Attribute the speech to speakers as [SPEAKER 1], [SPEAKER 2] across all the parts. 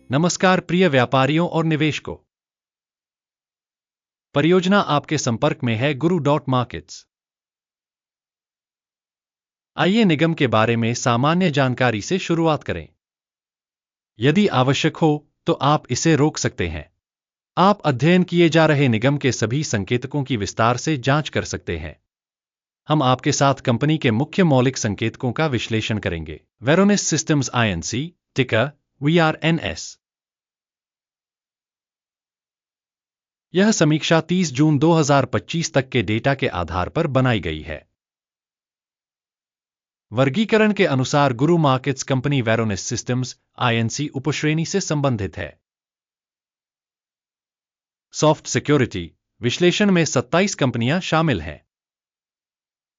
[SPEAKER 1] नमस्कार प्रिय व्यापारियों और निवेशकों। परियोजना आपके संपर्क में है गुरु डॉट मार्केट्स। आइए निगम के बारे में सामान्य जानकारी से शुरुआत करें। यदि आवश्यक हो तो आप इसे रोक सकते हैं। आप अध्ययन किए जा रहे निगम के सभी संकेतकों की विस्तार से जांच कर सकते हैं। हम आपके साथ कंपनी के मुख्य मौलिक संकेतकों का विश्लेषण करेंगे। वेरोनिस सिस्टम्स INC, टिकर VRNS। यह समीक्षा 30 जून 2025 तक के डेटा के आधार पर बनाई गई है। वर्गीकरण के अनुसार गुरु मार्केट्स कंपनी वेरोनिस सिस्टम्स INC उपश्रेणी से संबंधित है। सॉफ्ट सिक्योरिटी विश्लेषण में 27 कंपनियां शामिल हैं।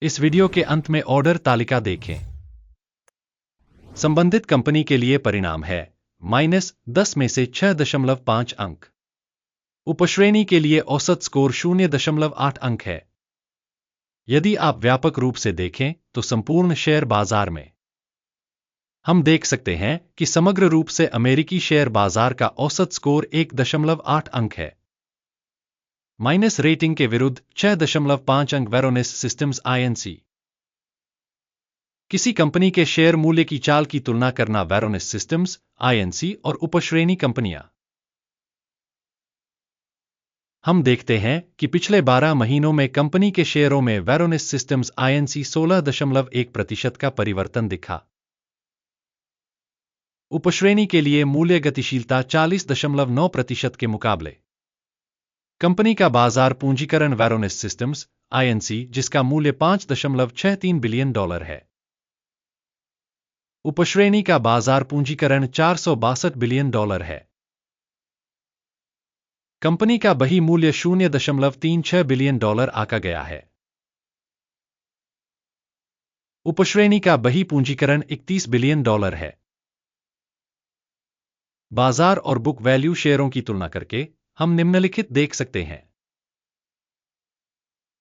[SPEAKER 1] इस वीडियो के अंत में ऑर्डर तालिका देखें। संबंधित कंपनी के लिए परिणाम है -10 में से 6.5 अंक। उपश्रेणी के लिए औसत स्कोर 0.8 अंक है। यदि आप व्यापक रूप से देखें तो संपूर्ण शेयर बाजार में हम देख सकते हैं कि समग्र रूप से अमेरिकी शेयर बाजार का औसत स्कोर 1.8 अंक है। माइनस रेटिंग के विरुद्ध 6.5 अंक वेरोनिस सिस्टम्स INC। किसी कंपनी के शेयर मूल्य की चाल की तुलना करना वेरोनिस सिस्टम्स INC और उपश्रेणी कंपनियां। हम देखते हैं कि पिछले 12 महीनों में कंपनी के शेयरों में वेरोनिस सिस्टम्स INC 16.1% का परिवर्तन दिखा। उपश्रेणी के लिए मूल्य गतिशीलता 40.9% के मुकाबले। कंपनी का बाजार पूंजीकरण वेरोनिस सिस्टम्स INC जिसका मूल्य $5.63 बिलियन है। उपश्रेणी का बाजार पूंजीकरण $462 बिलियन है। कंपनी का बही मूल्य $0.36 बिलियन आका गया है। उपश्रेणी का बही पूंजीकरण $31 बिलियन है। बाजार और बुक वैल्यू शेयरों की तुलना करके हम निम्नलिखित देख सकते हैं।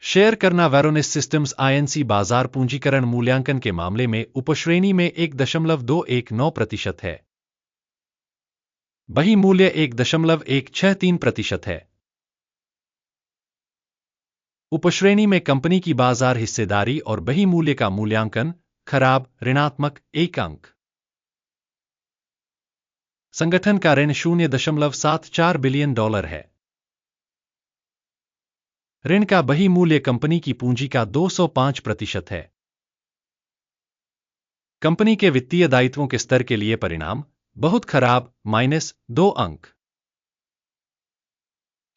[SPEAKER 1] शेयर करना वेरोनिस सिस्टम्स INC बाजार पूंजीकरण मूल्यांकन के मामले में उपश्रेणी में 1.219% है। बही मूल्य 1.163% है। उपश्रेणी में कंपनी की बाजार हिस्सेदारी और बही मूल्य का मूल्यांकन खराब ऋणात्मक 1 अंक। संगठन का ऋण $0.74 बिलियन है। ऋण का बही मूल्य कंपनी की पूंजी का 205% है। कंपनी के वित्तीय दायित्वों के स्तर के लिए परिणाम बहुत खराब -2 अंक।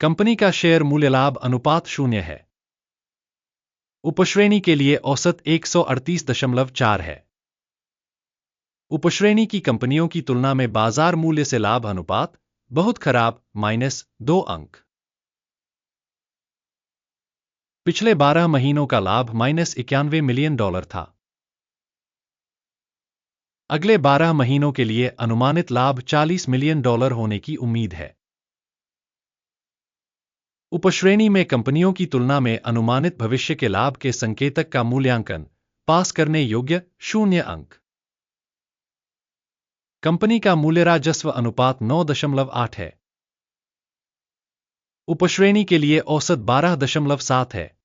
[SPEAKER 1] कंपनी का शेयर मूल्य लाभ अनुपात 0 है। उपश्रेणी के लिए औसत 138.4 है। उपश्रेणी की कंपनियों की तुलना में बाजार मूल्य से लाभ अनुपात बहुत खराब -2 अंक। पिछले 12 महीनों का लाभ -91 मिलियन था। अगले 12 महीनों के लिए अनुमानित लाभ $40 मिलियन होने की उम्मीद है। उपश्रेणी में कंपनियों की तुलना में अनुमानित भविष्य के लाभ के संकेतक का मूल्यांकन पास करने योग्य 0 अंक। कंपनी का मूल्य राजस्व अनुपात 9.8 है। उपश्रेणी के लिए औसत 12.7 है।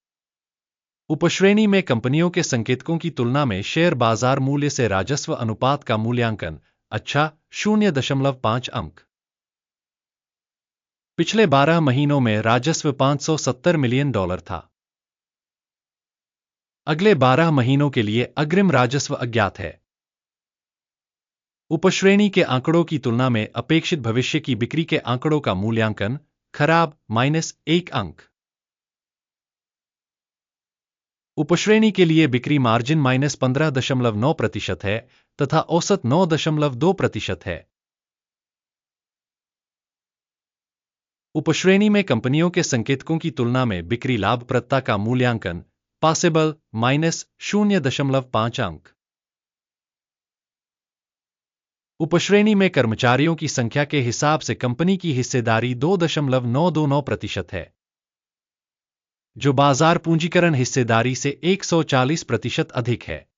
[SPEAKER 1] उपश्रेणी में कंपनियों के संकेतकों की तुलना में शेयर बाजार मूल्य से राजस्व अनुपात का मूल्यांकन अच्छा 0.5 अंक। पिछले 12 महीनों में राजस्व $570 मिलियन था। अगले 12 महीनों के लिए अग्रिम राजस्व अज्ञात है। उपश्रेणी के आंकड़ों की तुलना में अपेक्षित भविष्य की बिक्री के आंकड़ों का मूल्यांकन खराब -1 अंक। उपश्रेणी के लिए बिक्री मार्जिन -15.9% है तथा औसत 9.2% है। उपश्रेणी में कंपनियों के संकेतकों की तुलना में बिक्री लाभप्रदता का मूल्यांकन पॉसिबल -0.5 अंक। उपश्रेणी में कर्मचारियों की संख्या के हिसाब से कंपनी की हिस्सेदारी 2.929% है, जो बाजार पूंजीकरण हिस्सेदारी से 140% अधिक है।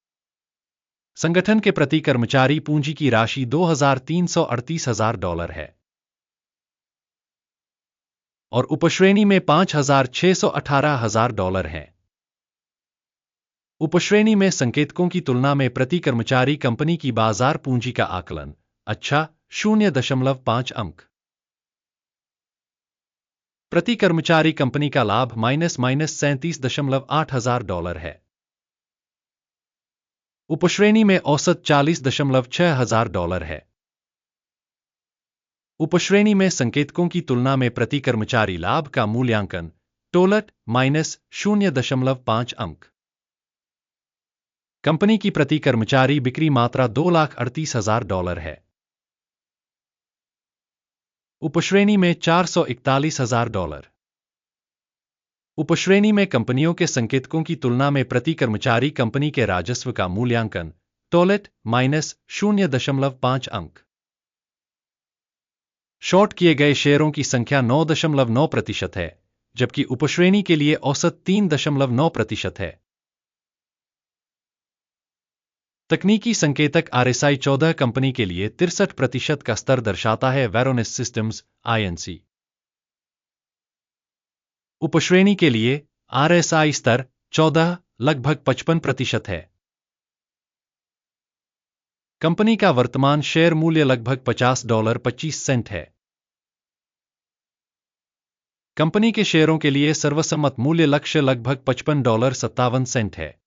[SPEAKER 1] संगठन के प्रति कर्मचारी पूंजी की राशि $2,338,000 है। और उपश्रेणी में $5,618,000 हैं। उपश्रेणी में संकेतकों की तुलना में प्रति कर्मचारी कंपनी की बाजार पूंजी का आकलन अच्छा 0.5 अंक। प्रति कर्मचारी कंपनी का लाभ $37.8 है। उपश्रेणी में औसत $40.6 है। उपश्रेणी में संकेतकों की तुलना में प्रति कर्मचारी लाभ का मूल्यांकन टोलट -0.5 अंक। कंपनी की प्रति कर्मचारी बिक्री मात्रा $2,38,000 है। उपश्रेणी में $441,000। उपश्रेणी में कंपनियों के संकेतकों की तुलना में प्रति कर्मचारी कंपनी के राजस्व का मूल्यांकन टोलट -0.5 अंक। शॉर्ट किए गए शेयरों की संख्या 9.9% है, जबकि उपश्रेणी के लिए औसत 3.9% है। तकनीकी संकेतक RSI 14 कंपनी के लिए 63% का स्तर दर्शाता है। वेरोनिस सिस्टम्स INC उपश्रेणी के लिए RSI स्तर 14 लगभग 55% है। कंपनी का वर्तमान शेयर मूल्य लगभग $50.25 है। कंपनी के शेयरों के लिए सर्वसम्मत मूल्य लक्ष्य लगभग $55.57 है।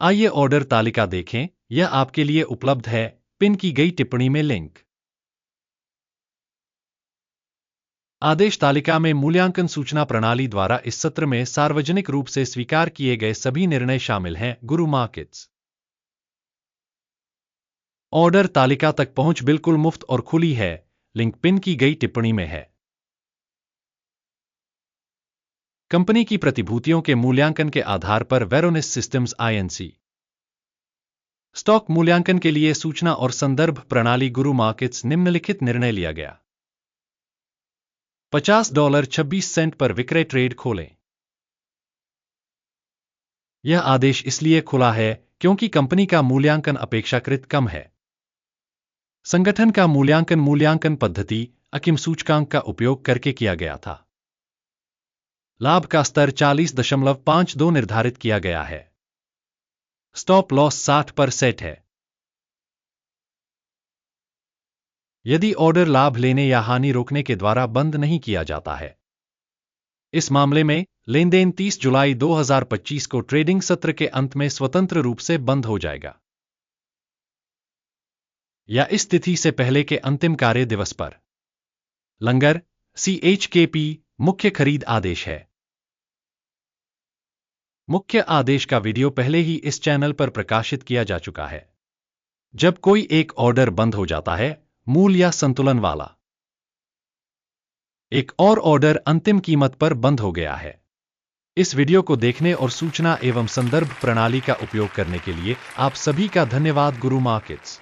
[SPEAKER 1] आइए ऑर्डर तालिका देखें, यह आपके लिए उपलब्ध है, पिन की गई टिप्पणी में लिंक। आदेश तालिका में मूल्यांकन सूचना प्रणाली द्वारा इस सत्र में सार्वजनिक रूप से स्वीकार किए गए सभी निर्णय शामिल हैं। गुरु मार्केट्स ऑर्डर तालिका तक पहुंच बिल्कुल मुफ्त और खुली है, लिंक पिन की गई टिप्पणी में है। कंपनी की प्रतिभूतियों के मूल्यांकन के आधार पर वेरोनिस सिस्टम्स INC स्टॉक मूल्यांकन के लिए सूचना और संदर्भ प्रणाली गुरु मार्केट्स निम्नलिखित निर्णय लिया गया। $50.26 पर विक्रय ट्रेड खोलें। यह आदेश इसलिए खुला है क्योंकि कंपनी का मूल्यांकन अपेक्षाकृत कम है। संगठन का मूल्यांकन पद्धति अकिम सूचकांक का उपयोग करके किया गया था। लाभ का स्तर 40.52 निर्धारित किया गया है। स्टॉप लॉस 60 पर सेट है। यदि ऑर्डर लाभ लेने या हानि रोकने के द्वारा बंद नहीं किया जाता है। इस मामले में लेनदेन 30 जुलाई 2025 को ट्रेडिंग सत्र के अंत में स्वतंत्र रूप से बंद हो जाएगा या इस तिथि से पहले के अंतिम कार्य दिवस पर। लंगर CHKP मुख्य खरीद आदेश है। मुख्य आदेश का वीडियो पहले ही इस चैनल पर प्रकाशित किया जा चुका है। जब कोई एक ऑर्डर बंद हो जाता है, मूल या संतुलन वाला एक और ऑर्डर अंतिम कीमत पर बंद हो गया है। इस वीडियो को देखने और सूचना एवं संदर्भ प्रणाली का उपयोग करने के लिए आप सभी का धन्यवाद। गुरु मार्केट्स।